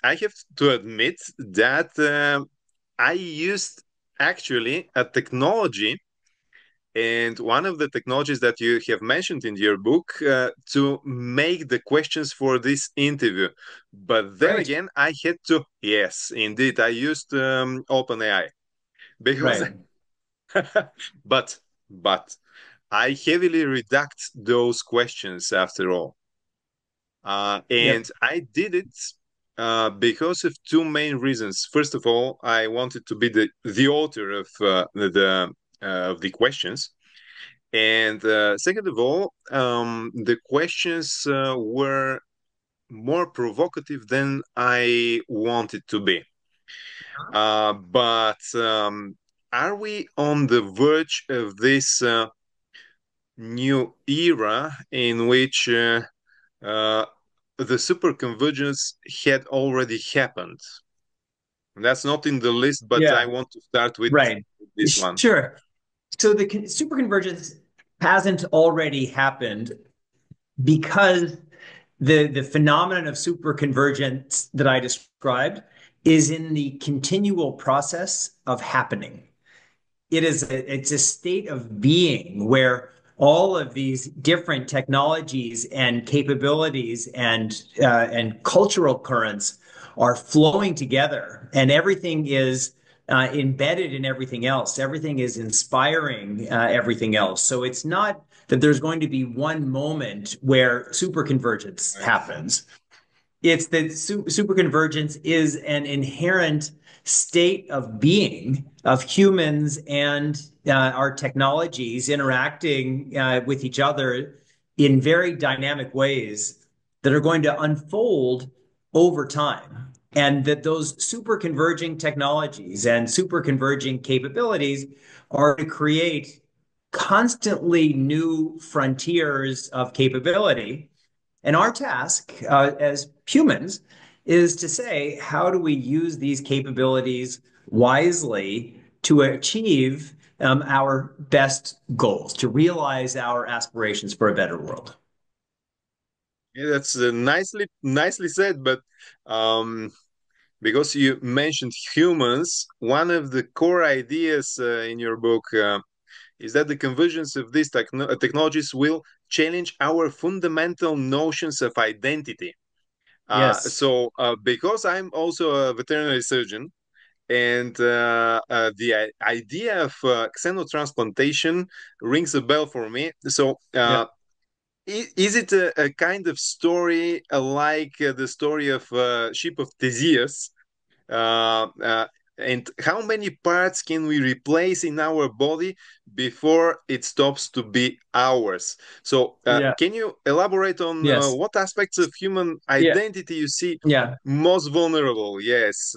I have to admit that I used actually a technology, and one of the technologies that you have mentioned in your book to make the questions for this interview. But then Right. again, I had to, yes, indeed, I used OpenAI because, Right. but, but I heavily redact those questions after all. And Yep. I did it because of two main reasons. First of all, I wanted to be the author of the questions, and second of all, the questions were more provocative than I wanted to be. But are we on the verge of this new era in which uh, the superconvergence had already happened? That's not in the list, but I Yeah. want to start with Right. this one. Sure. So the superconvergence hasn't already happened because the phenomenon of superconvergence that I described is in the continual process of happening. It's a state of being where all of these different technologies and capabilities and cultural currents are flowing together, and everything is embedded in everything else. Everything is inspiring everything else. So it's not that there's going to be one moment where superconvergence Right. happens. It's that superconvergence is an inherent state of being of humans and our technologies interacting with each other in very dynamic ways that are going to unfold over time. And that those superconverging technologies and superconverging capabilities are to create constantly new frontiers of capability, and our task as humans is to say, how do we use these capabilities wisely to achieve our best goals, to realize our aspirations for a better world? Yeah, that's nicely said, but um, because you mentioned humans, one of the core ideas in your book is that the convergence of these technologies will challenge our fundamental notions of identity. Yes. Because I'm also a veterinary surgeon, and the idea of xenotransplantation rings a bell for me. So, Yeah. is it a kind of story like the story of ship of Theseus? Uh, uh, and how many parts can we replace in our body before it stops to be ours? So, Yeah. can you elaborate on Yes. what aspects of human Yeah. identity you see Yeah. most vulnerable? Yes,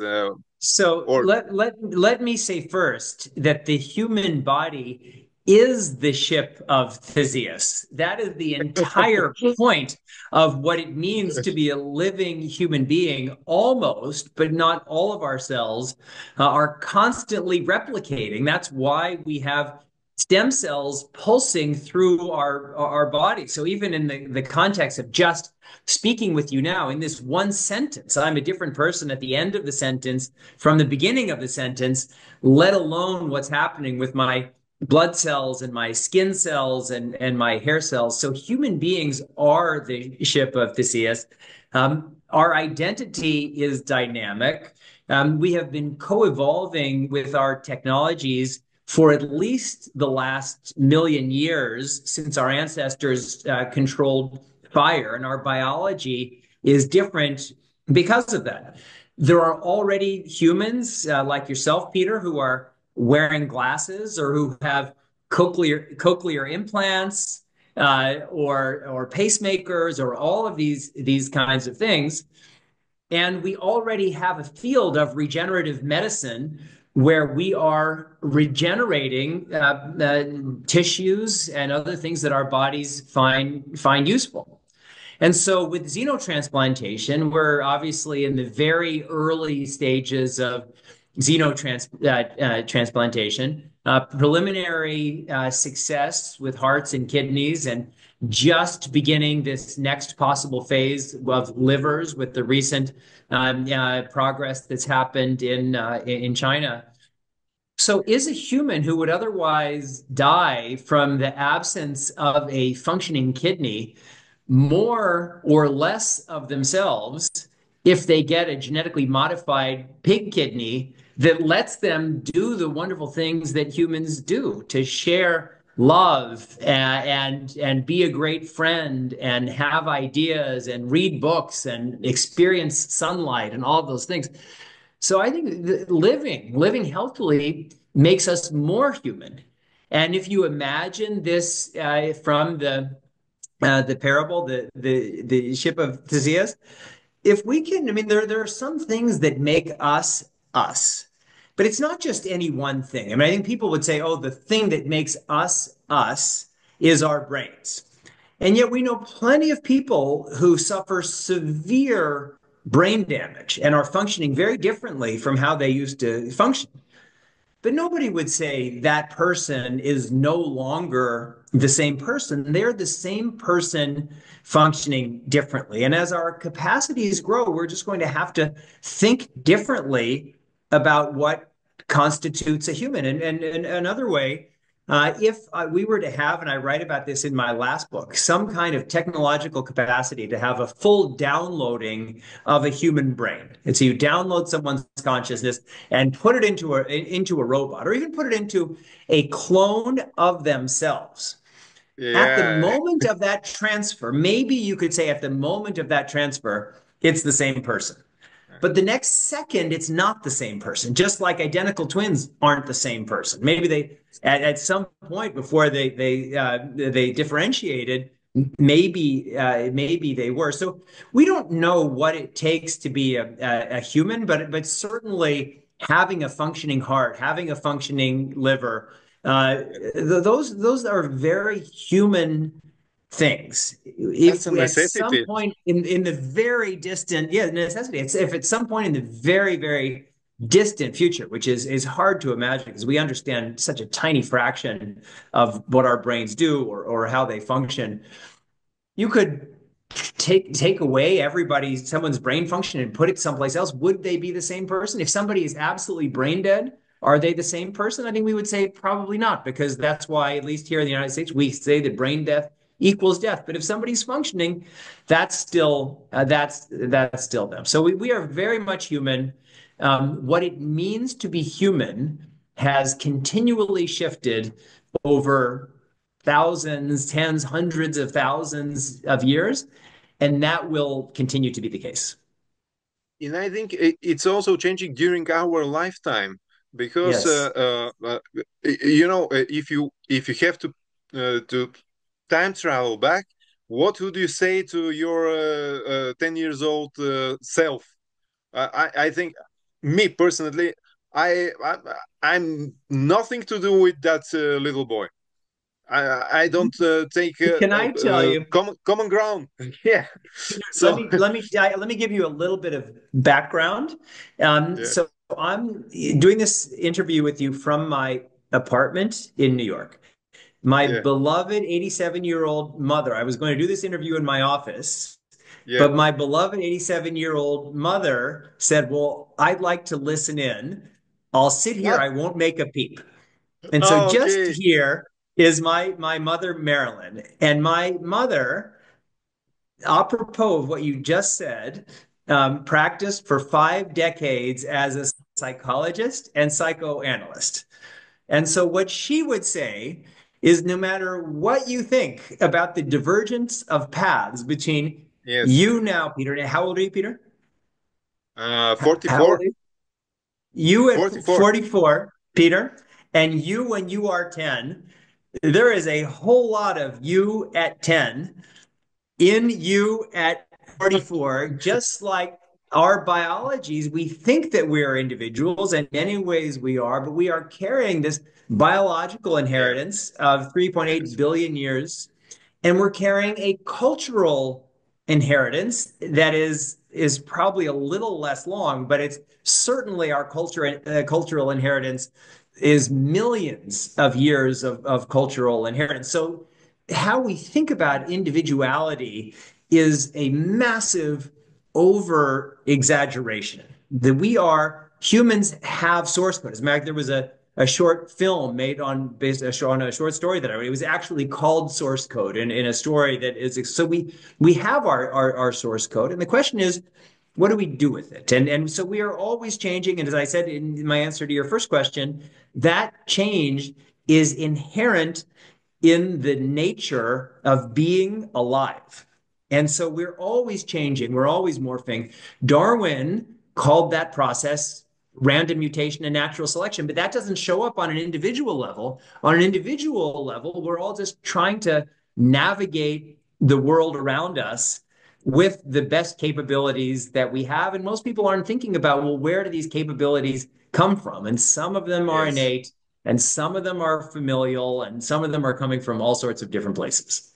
So or let me say first that the human body is the ship of Theseus. That is the entire point of what it means to be a living human being. Almost, but not all of our cells are constantly replicating. That's why we have stem cells pulsing through our body. So even in the context of just speaking with you now in this one sentence, I'm a different person at the end of the sentence from the beginning of the sentence, let alone what's happening with my blood cells and my skin cells and my hair cells. So human beings are the ship of Theseus. Our identity is dynamic. We have been co-evolving with our technologies for at least the last million years since our ancestors controlled fire, and our biology is different because of that. There are already humans like yourself, Peter, who are wearing glasses or who have cochlear implants or pacemakers or all of these kinds of things. And we already have a field of regenerative medicine where we are regenerating tissues and other things that our bodies find useful. And so with xenotransplantation, we're obviously in the very early stages of xenotransplantation, preliminary success with hearts and kidneys, and just beginning this next possible phase of livers with the recent progress that's happened in China. So is a human who would otherwise die from the absence of a functioning kidney more or less of themselves if they get a genetically modified pig kidney that lets them do the wonderful things that humans do, to share love and be a great friend and have ideas and read books and experience sunlight and all those things. So I think living healthily makes us more human. And if you imagine this from the parable, the ship of Theseus, if we can, I mean, there are some things that make us us, but it's not just any one thing. I mean, I think people would say, oh, the thing that makes us us is our brains. And yet we know plenty of people who suffer severe brain damage and are functioning very differently from how they used to function. But nobody would say that person is no longer the same person. They're the same person functioning differently. And as our capacities grow, we're just going to have to think differently about what constitutes a human. And another way, if we were to have, and I write about this in my last book, some kind of technological capacity to have a full downloading of a human brain. And so you download someone's consciousness and put it into a robot, or even put it into a clone of themselves. Yeah. At the moment of that transfer, maybe you could say at the moment of that transfer, it's the same person. But the next second, it's not the same person, just like identical twins aren't the same person. Maybe they, at some point before they differentiated, maybe they were. So we don't know what it takes to be a human, but certainly having a functioning heart, having a functioning liver, those are very human things. If at some point in the very distant, necessity. If at some point in the very, very distant future, which is hard to imagine because we understand such a tiny fraction of what our brains do or how they function, you could take away someone's brain function and put it someplace else. Would they be the same person? If somebody is absolutely brain dead, are they the same person? I think we would say probably not, because that's why, at least here in the United States, we say that brain death equals death. But if somebody's functioning, that's still them. So we are very much human. What it means to be human has continually shifted over thousands, tens, hundreds of thousands of years, and that will continue to be the case. And I think it's also changing during our lifetime, because Yes. if you have to time travel back, what would you say to your 10 years old self? I think, me personally, I'm nothing to do with that little boy. I don't take Can I tell you? common ground. Yeah. So Let me give you a little bit of background. yeah, So I'm doing this interview with you from my apartment in New York. My yeah, beloved 87-year-old mother. I was going to do this interview in my office, yeah. but my beloved 87-year-old mother said, "Well, I'd like to listen in. I'll sit here. What? I won't make a peep." And so Oh, just okay. here is my mother, Marilyn. And my mother, apropos of what you just said, practiced for 5 decades as a psychologist and psychoanalyst. And so what she would say is no matter what you think about the divergence of paths between Yes. you now, Peter, how old are you, Peter? How old 44. are you? You at 44. 44, Peter, and you when you are 10, there is a whole lot of you at 10 in you at 44, just like our biologies. We think that we are individuals, and in many ways we are, but we are carrying this biological Yeah. inheritance of 3.8 Yes. billion years, and we're carrying a cultural inheritance that is is probably a little less long, but it's certainly our cultural inheritance is millions of years of cultural inheritance. So how we think about individuality is a massive over exaggeration. That humans have source code. As a matter of fact, there was a short film made based on a short story that I read. It was actually called Source Code in a story that is, so we have our source code. And the question is, what do we do with it? And so we are always changing. And as I said in my answer to your first question, that change is inherent in the nature of being alive. And so we're always changing, we're always morphing. Darwin called that process random mutation and natural selection, but that doesn't show up on an individual level. On an individual level, we're all just trying to navigate the world around us with the best capabilities that we have. And most people aren't thinking about, well, where do these capabilities come from? And some of them are innate, and some of them are familial, and some of them are coming from all sorts of different places.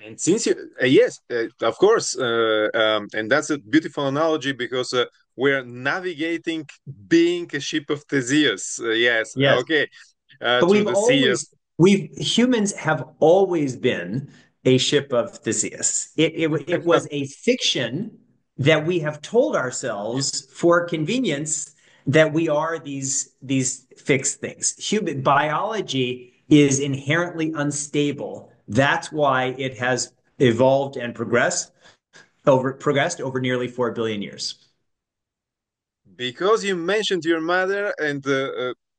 And since you, yes, of course, and that's a beautiful analogy because we're navigating being a ship of Theseus. Yes, okay. But humans have always been a ship of Theseus. It was a fiction that we have told ourselves for convenience that we are these fixed things. Human biology is inherently unstable. That's why it has evolved and progressed over nearly 4 billion years. Because you mentioned your mother, and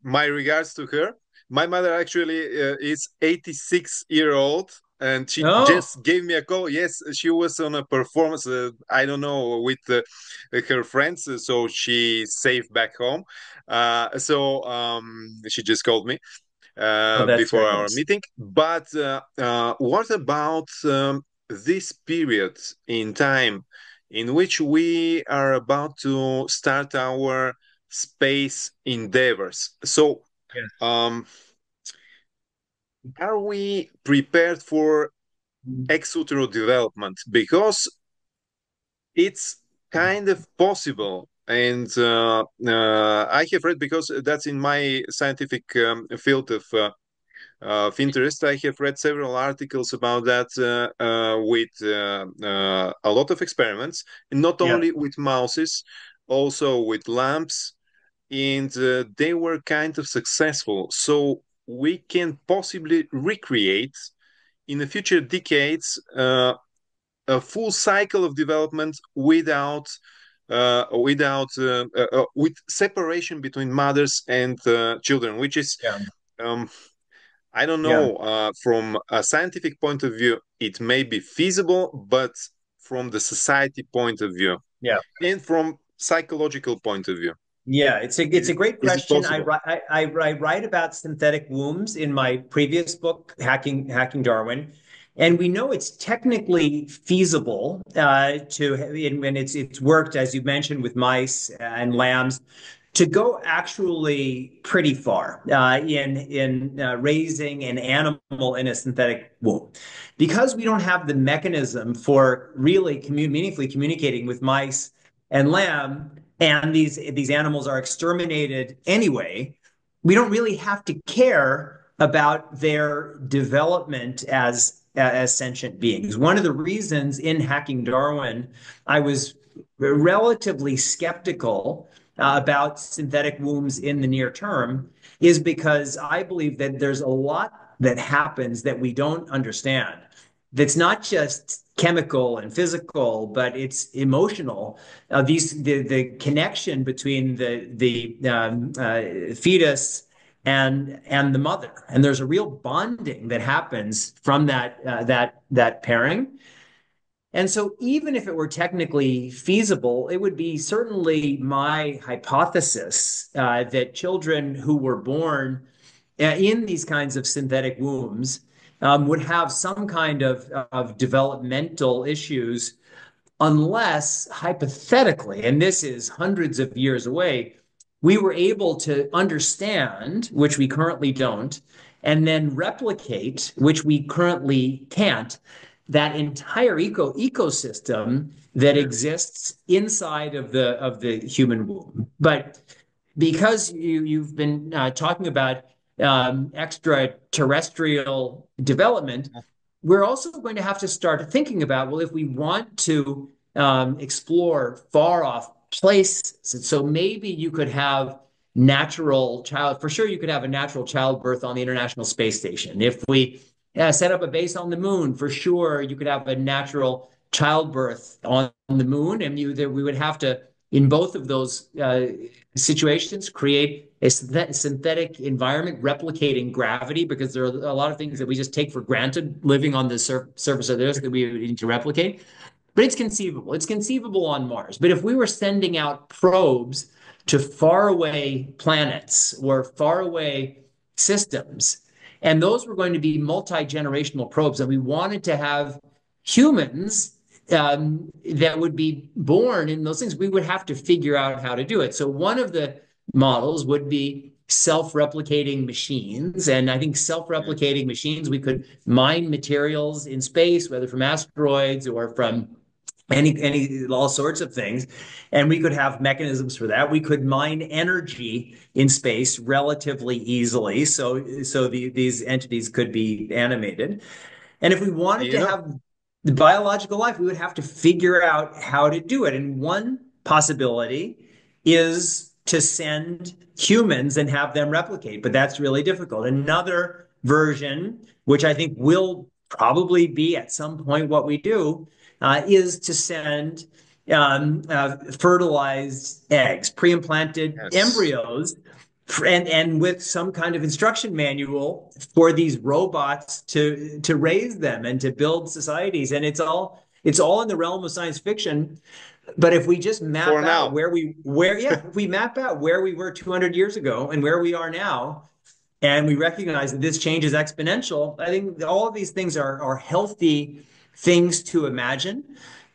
my regards to her. My mother actually is 86-year-old, and she just gave me a call. Yes, she was on a performance, I don't know, with her friends, so she's safe back home. So she just called me before our meeting. But what about this period in time in which we are about to start our space endeavors? So are we prepared for ex utero development? Because it's kind of possible. And I have read, because that's in my scientific field of interest, I have read several articles about that with a lot of experiments, not only with mouses, also with lambs, and they were kind of successful. So we can possibly recreate in the future decades a full cycle of development with separation between mothers and children, which is I don't know, from a scientific point of view it may be feasible, but from the society point of view and from psychological point of view, it's a great question. I write about synthetic wombs in my previous book, Hacking Darwin. And we know it's technically feasible when it's worked, as you mentioned, with mice and lambs, to go actually pretty far in raising an animal in a synthetic womb. Because we don't have the mechanism for really meaningfully communicating with mice and lamb, and these animals are exterminated anyway, we don't really have to care about their development as sentient beings. One of the reasons in Hacking Darwin I was relatively skeptical about synthetic wombs in the near term is because I believe that there's a lot that happens that we don't understand. That's not just chemical and physical, but it's emotional. The connection between the fetus and the mother, and there's a real bonding that happens from that pairing. And so even if it were technically feasible, it would be certainly my hypothesis that children who were born in these kinds of synthetic wombs would have some kind of developmental issues, unless hypothetically, and this is hundreds of years away, we were able to understand, which we currently don't, and then replicate, which we currently can't, that entire ecosystem that exists inside of the human womb. But because you've been talking about extraterrestrial development, we're also going to have to start thinking about, well, if we want to explore far off places, so maybe you could have for sure you could have a natural childbirth on the International Space Station. If we set up a base on the moon, for sure you could have a natural childbirth on the moon, and we would have to, in both of those situations, create a synthetic environment replicating gravity, because there are a lot of things that we just take for granted living on the surface of the Earth that we need to replicate. But it's conceivable. It's conceivable on Mars. But if we were sending out probes to faraway planets or faraway systems, and those were going to be multi-generational probes, and we wanted to have humans that would be born in those things, we would have to figure out how to do it. So one of the models would be self-replicating machines. And I think self-replicating machines, we could mine materials in space, whether from asteroids or from all sorts of things, and we could have mechanisms for that. We could mine energy in space relatively easily, so these entities could be animated. And if we wanted to have the biological life, we would have to figure out how to do it. And one possibility is to send humans and have them replicate, but that's really difficult. Another version, which I think will probably be at some point what we do, is to send fertilized eggs, pre-implanted embryos, and with some kind of instruction manual for these robots to raise them and to build societies. And it's all in the realm of science fiction. But if we just map out if we map out where we were 200 years ago and where we are now, and we recognize that this change is exponential, I think all of these things are healthy things to imagine.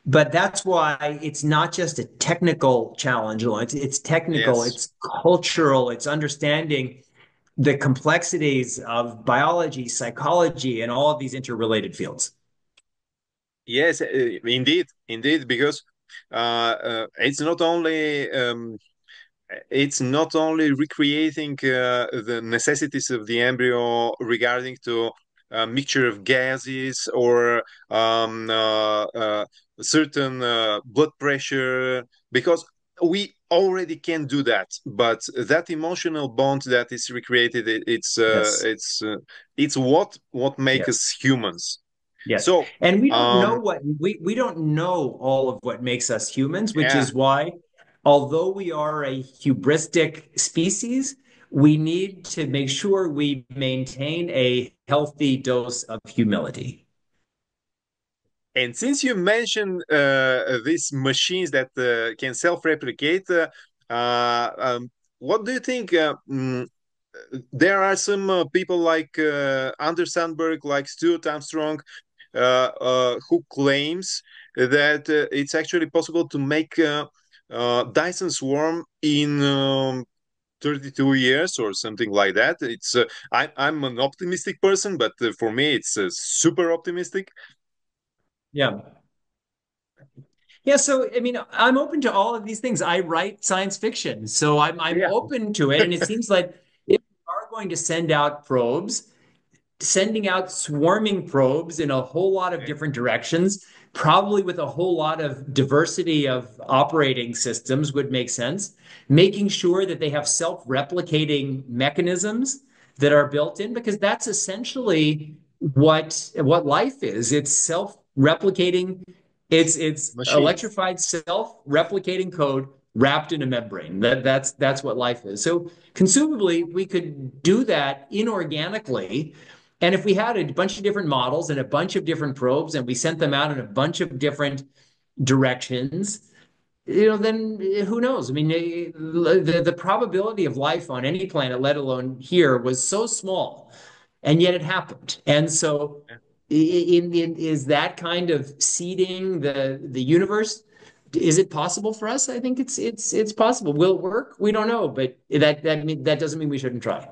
But that's why it's not just a technical challenge. It's technical, it's cultural, it's understanding the complexities of biology, psychology, and all of these interrelated fields. Yes, indeed, because it's not only recreating the necessities of the embryo regarding to a mixture of gases or certain blood pressure, because we already can do that. But that emotional bond that is recreated, it's what makes us humans. Yes. So, and we don't know we don't know all of what makes us humans, which is why, although we are a hubristic species, we need to make sure we maintain a healthy dose of humility. And since you mentioned these machines that can self-replicate, what do you think? There are some people like Anders Sandberg, like Stuart Armstrong, who claims that it's actually possible to make Dyson swarm in 32 years or something like that. It's I'm an optimistic person, but for me it's super optimistic. Yeah. So I mean, I'm open to all of these things. I write science fiction, so I'm open to it. And it seems like if we are going to send out probes, sending out swarming probes in a whole lot of different directions, probably with a whole lot of diversity of operating systems, would make sense. Making sure that they have self-replicating mechanisms that are built in, because that's essentially what life is. It's self-replicating. It's electrified self-replicating code wrapped in a membrane. That's what life is. So conceivably, we could do that inorganically. And if we had a bunch of different models and a bunch of different probes, and we sent them out in a bunch of different directions, then who knows? I mean, the probability of life on any planet, let alone here, was so small, and yet it happened. And so, is that kind of seeding the universe? Is it possible for us? I think it's possible. Will it work? We don't know, but that doesn't mean we shouldn't try.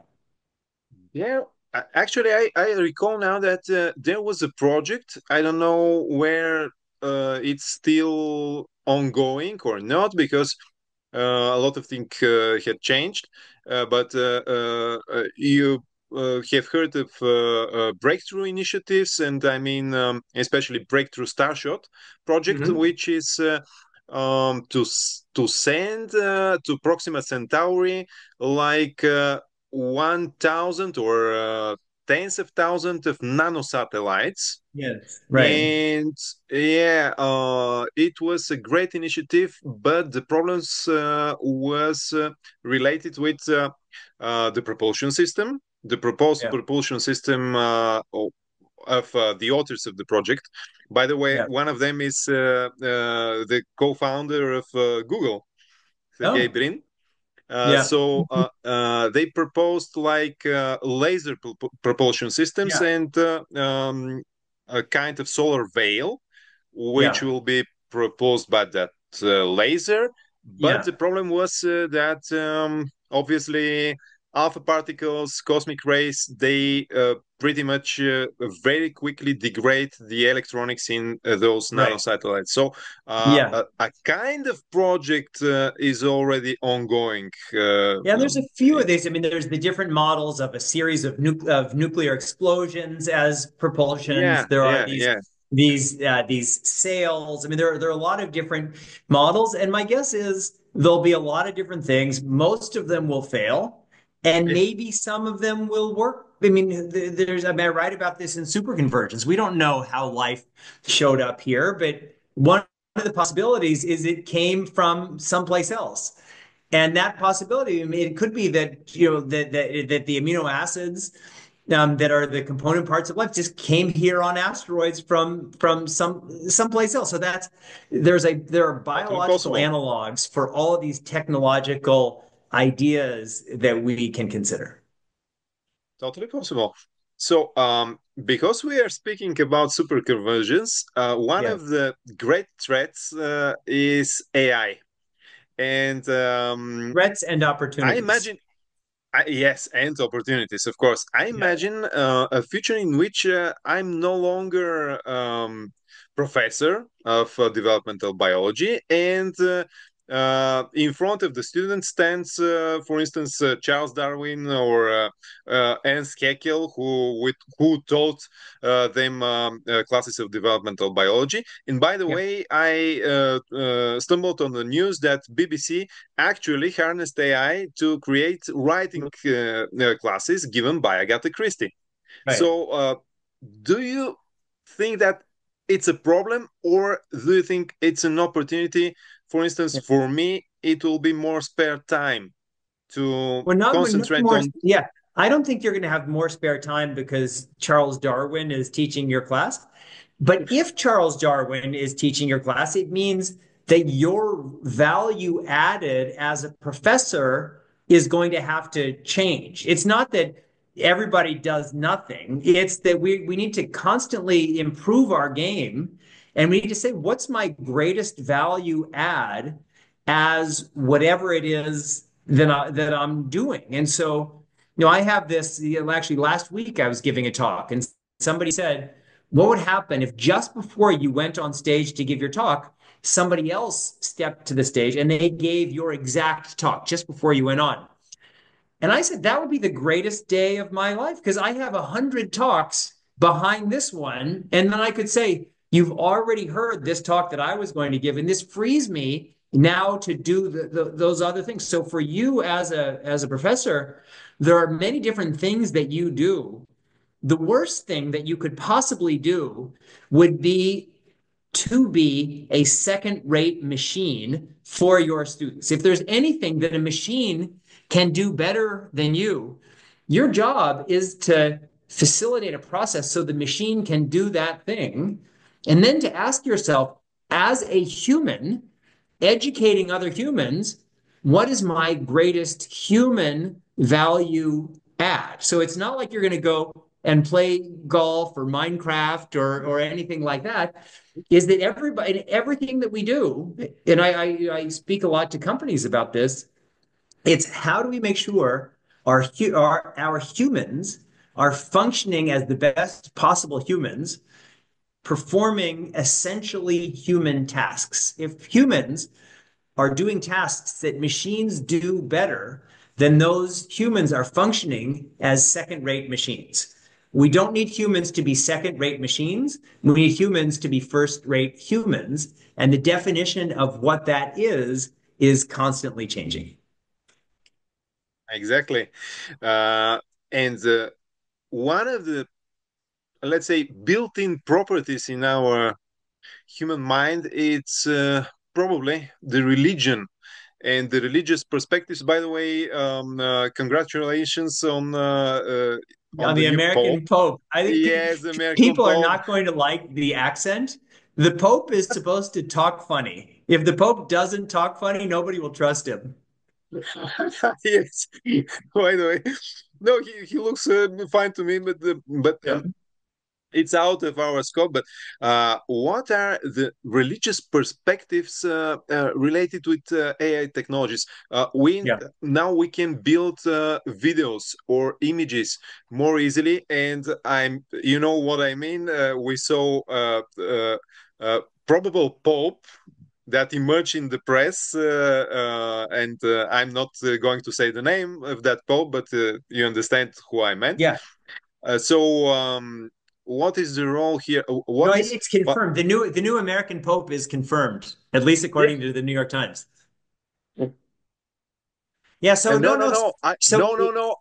Yeah, Actually, I recall now that there was a project. I don't know where it's still ongoing or not because a lot of things had changed. But you have heard of breakthrough initiatives, and I mean, especially Breakthrough Starshot project, Mhm. which is to send to Proxima Centauri like 1,000 or tens of thousands of nanosatellites. Yes. Right. And yeah, it was a great initiative, but the problems was related with the propulsion system. The proposed Yeah. propulsion system of the authors of the project. By the way, Yeah. one of them is the co-founder of Google, Sergey Oh, Brin. yeah. They proposed like laser propulsion systems Yeah. and a kind of solar veil, which Yeah. will be proposed by that laser. But Yeah. the problem was that obviously alpha particles, cosmic rays, they pretty much very quickly degrade the electronics in those Right. nanosatellites. So Yeah. a kind of project is already ongoing. Yeah, there's a few of these. I mean, there's the different models of a series of nuclear explosions as propulsions. Yeah, There are yeah, yeah. these sails. I mean, there are a lot of different models, and my guess is there'll be a lot of different things. Most of them will fail, and Yeah. maybe some of them will work. I mean, I mean, I write about this in superconvergence. We don't know how life showed up here, but one of the possibilities is it came from someplace else. And that possibility, I mean, it could be that that the amino acids that are the component parts of life just came here on asteroids from someplace else. So there are Totally biological possible. analogs for all of these technological ideas that we can consider. Totally possible. So, because we are speaking about superconvergence, one Yeah. of the great threats is AI. And Threats and I opportunities. imagine, yes, and opportunities, of course. I Yeah. imagine a future in which I'm no longer professor of developmental biology, and in front of the student stands, for instance, Charles Darwin or Ernst Haeckel, who taught them classes of developmental biology. And by the Yeah. way, I stumbled on the news that BBC actually harnessed AI to create writing classes given by Agatha Christie. Right. So, do you think that it's a problem, or do you think it's an opportunity? For instance, for me, it will be more spare time to We're not concentrate more. on. Yeah, I don't think you're going to have more spare time because Charles Darwin is teaching your class. But if Charles Darwin is teaching your class, it means that your value added as a professor is going to have to change. It's not that everybody does nothing. It's that we need to constantly improve our game, and we need to say, what's my greatest value add as whatever it is that I'm doing. And so, I have this, actually last week I was giving a talk and somebody said, what would happen if just before you went on stage to give your talk, somebody else stepped to the stage and they gave your exact talk just before you went on? And I said, that would be the greatest day of my life because I have 100 talks behind this one. And then I could say, you've already heard this talk that I was going to give, and this frees me now to do those other things. So for you as a professor, there are many different things that you do. The worst thing that you could possibly do would be to be a second rate machine for your students. If there's anything that a machine can do better than you, your job is to facilitate a process so the machine can do that thing. And then to ask yourself, as a human, educating other humans, what is my greatest human value add? So it's not like you're going to go and play golf or Minecraft or anything like that. Is that everybody, everything that we do, and I speak a lot to companies about this, it's how do we make sure our humans are functioning as the best possible humans, performing essentially human tasks. If humans are doing tasks that machines do better, then those humans are functioning as second-rate machines. We don't need humans to be second-rate machines. We need humans to be first-rate humans. And the definition of what that is constantly changing. Exactly. And one of the, let's say, built-in properties in our human mind, it's probably the religion and the religious perspectives. By the way, congratulations on the The new Pope. American Pope. I think Yes, the American people are Pope. not going to like the accent. The Pope is supposed to talk funny. If the Pope doesn't talk funny, nobody will trust him. Yes. By the way, no, he looks fine to me, but Yeah. it's out of our scope. But what are the religious perspectives related with AI technologies? We Yeah. Now we can build videos or images more easily, and you know what I mean. We saw probable Pope that emerged in the press, and I'm not going to say the name of that Pope, but you understand who I meant. Yeah. So, what is the role here? No, What is it's confirmed. The new American Pope is confirmed, at least yeah. according to the New York Times. Yeah. So No, no, no, no. no. So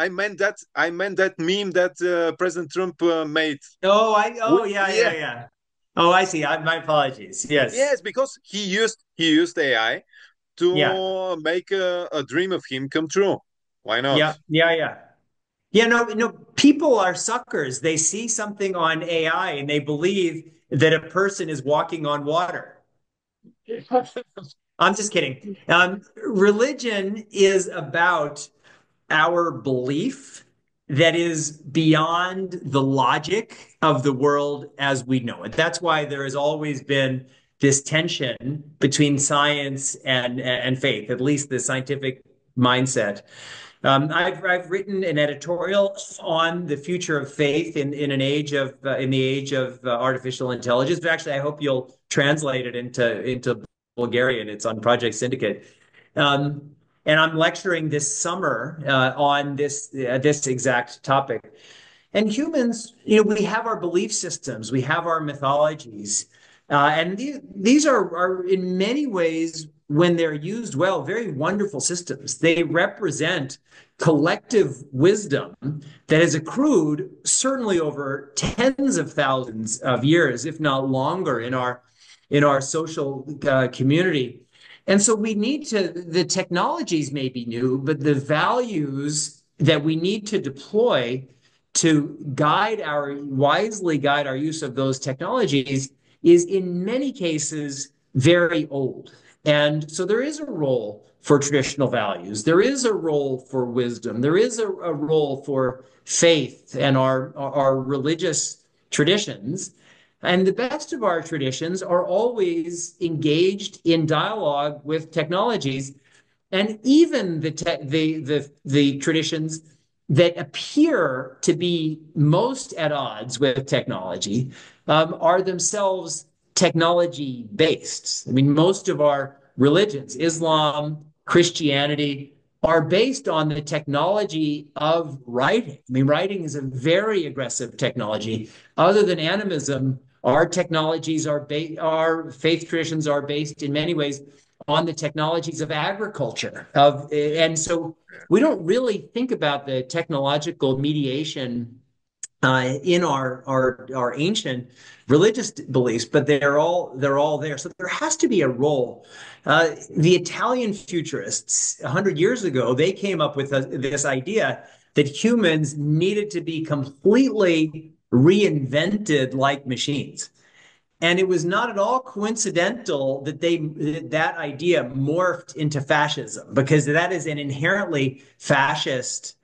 I meant that. I meant that meme that President Trump made. yeah, yeah, Yeah, yeah. Oh, I see. My apologies. Yes. yes, because he used AI Yeah. to make a dream of him come true. Why not? Yeah. Yeah. Yeah. Yeah, no, no, people are suckers. They see something on AI and they believe that a person is walking on water. I'm just kidding. Religion is about our belief that is beyond the logic of the world as we know it. That's why there has always been this tension between science and faith, at least the scientific mindset. I've written an editorial on the future of faith in the age of artificial intelligence. But actually, I hope you'll translate it into Bulgarian. It's on Project Syndicate. Um, and I'm lecturing this summer on this exact topic. And humans, we have our belief systems, we have our mythologies, and these are in many ways, when they're used well, very wonderful systems. They represent collective wisdom that has accrued certainly over tens of thousands of years, if not longer, in our social community. And so the technologies may be new, but the values that we need to deploy to wisely guide our use of those technologies is in many cases very old. And so there is a role for traditional values. There is a role for wisdom. There is a role for faith and our religious traditions. And the best of our traditions are always engaged in dialogue with technologies, and even the traditions that appear to be most at odds with technology are themselves technology based. I mean, most of our religions, Islam, Christianity, are based on the technology of writing. I mean, writing is a very aggressive technology. Other than animism, our faith traditions are based in many ways on the technologies of agriculture. And so we don't really think about the technological mediation in our ancient religious beliefs, but they're all there. So there has to be a role. The Italian futurists 100 years ago, they came up with this idea that humans needed to be completely reinvented like machines. And it was not at all coincidental that that idea morphed into fascism, because that is an inherently fascist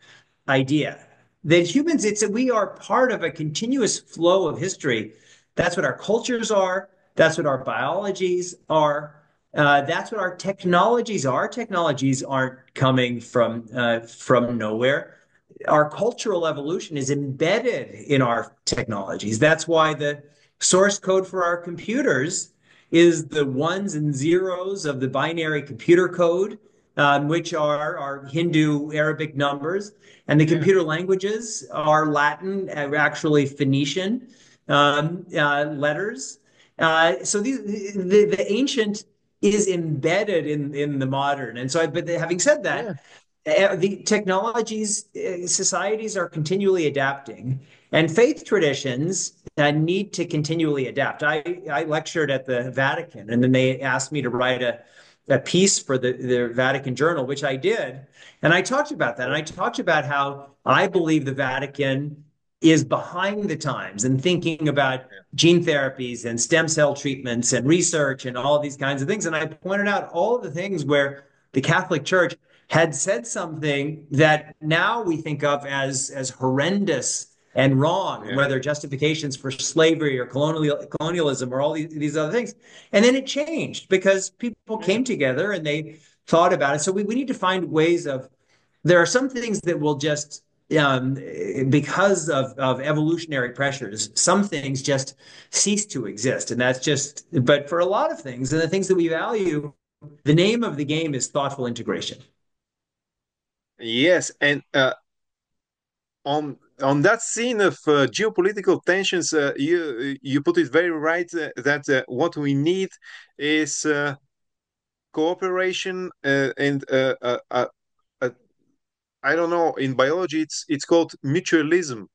idea. That humans, we are part of a continuous flow of history. That's what our cultures are. That's what our biologies are. That's what our technologies are. Our technologies aren't coming from nowhere. our cultural evolution is embedded in our technologies. That's why the source code for our computers is the ones and zeros of the binary computer code, which are our Hindu Arabic numbers. And the computer languages are Latin, actually Phoenician letters. So the ancient is embedded in the modern. And so, but having said that, the technologies, societies are continually adapting, and faith traditions need to continually adapt. I lectured at the Vatican, and then they asked me to write a piece for the Vatican Journal, which I did. And I talked about that. And I talked about how I believe the Vatican is behind the times and thinking about gene therapies and stem cell treatments and research and all these kinds of things. And I pointed out all of the things where the Catholic Church had said something that now we think of as horrendous and wrong, whether justifications for slavery or colonialism or all these other things. And then it changed because people came together and they thought about it. So we need to find ways of, there are some things that will just, because of evolutionary pressures, some things just cease to exist. And that's just, but for a lot of things, and the things that we value, the name of the game is thoughtful integration. Yes, and on that scene of geopolitical tensions, you put it very right that what we need is cooperation and I don't know, in biology it's called mutualism,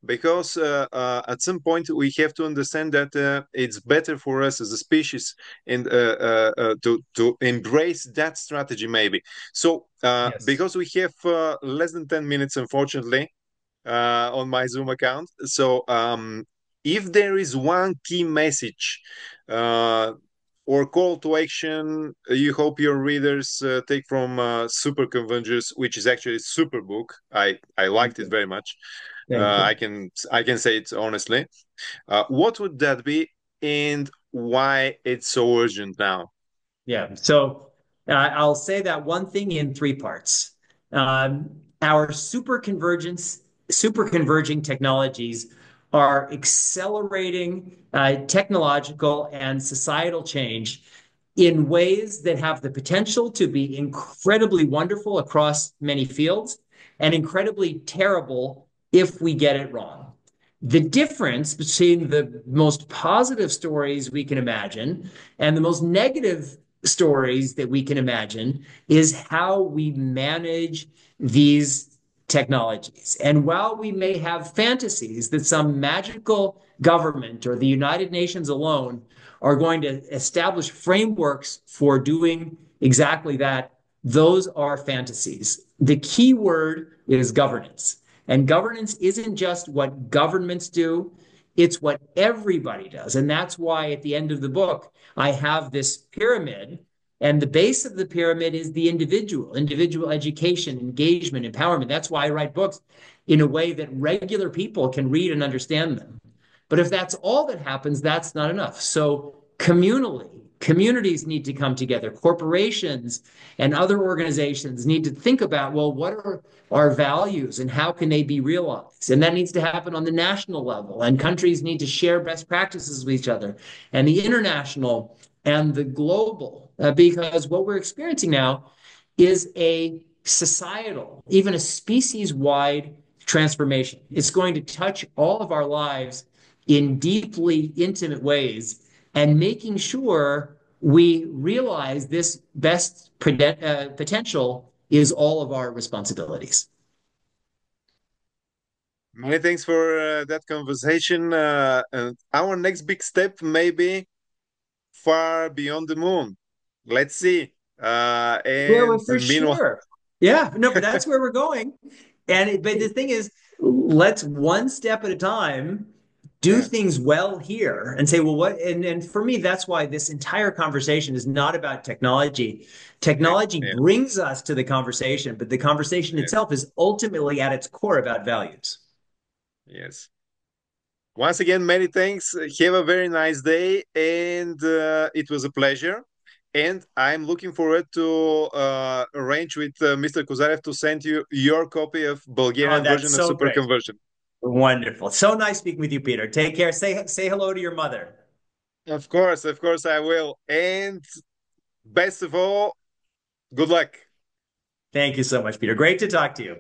because at some point we have to understand that it's better for us as a species and to embrace that strategy maybe. So because we have less than 10 minutes, unfortunately, on my Zoom account. So if there is one key message or call to action you hope your readers take from Swrъхконвергенция, which is actually a super book. I liked it very much. I can say it honestly. What would that be, and why it's so urgent now? Yeah. So I'll say that one thing in three parts. Our super converging technologies are accelerating technological and societal change in ways that have the potential to be incredibly wonderful across many fields and incredibly terrible if we get it wrong. The difference between the most positive stories we can imagine and the most negative stories that we can imagine is how we manage these technologies. And while we may have fantasies that some magical government or the United Nations alone are going to establish frameworks for doing exactly that, those are fantasies. The key word is governance. And governance isn't just what governments do, it's what everybody does. And that's why at the end of the book, I have this pyramid. And the base of the pyramid is the individual education, engagement, empowerment. That's why I write books in a way that regular people can read and understand them. But if that's all that happens, that's not enough. So communities need to come together. Corporations and other organizations need to think about, well, what are our values and how can they be realized? And that needs to happen on the national level. And countries need to share best practices with each other. And the international and the global, because what we're experiencing now is a societal, even a species-wide transformation. It's going to touch all of our lives in deeply intimate ways, and making sure we realize this best potential is all of our responsibilities. Many thanks for that conversation. Our next big step may be far beyond the moon. Let's see. Well, for sure. Yeah, no, but that's where we're going. But the thing is, let's one step at a time do things well here and say, well, what? And for me, that's why this entire conversation is not about technology. Technology brings us to the conversation, but the conversation itself is ultimately at its core about values. Yes. Once again, many thanks. Have a very nice day, and it was a pleasure. And I'm looking forward to arrange with Mr. Kozarev to send you your copy of Bulgarian version of Свръхконвергенция. Wonderful. So nice speaking with you, Peter. Take care. Say hello to your mother. Of course I will. And best of all, good luck. Thank you so much, Peter. Great to talk to you.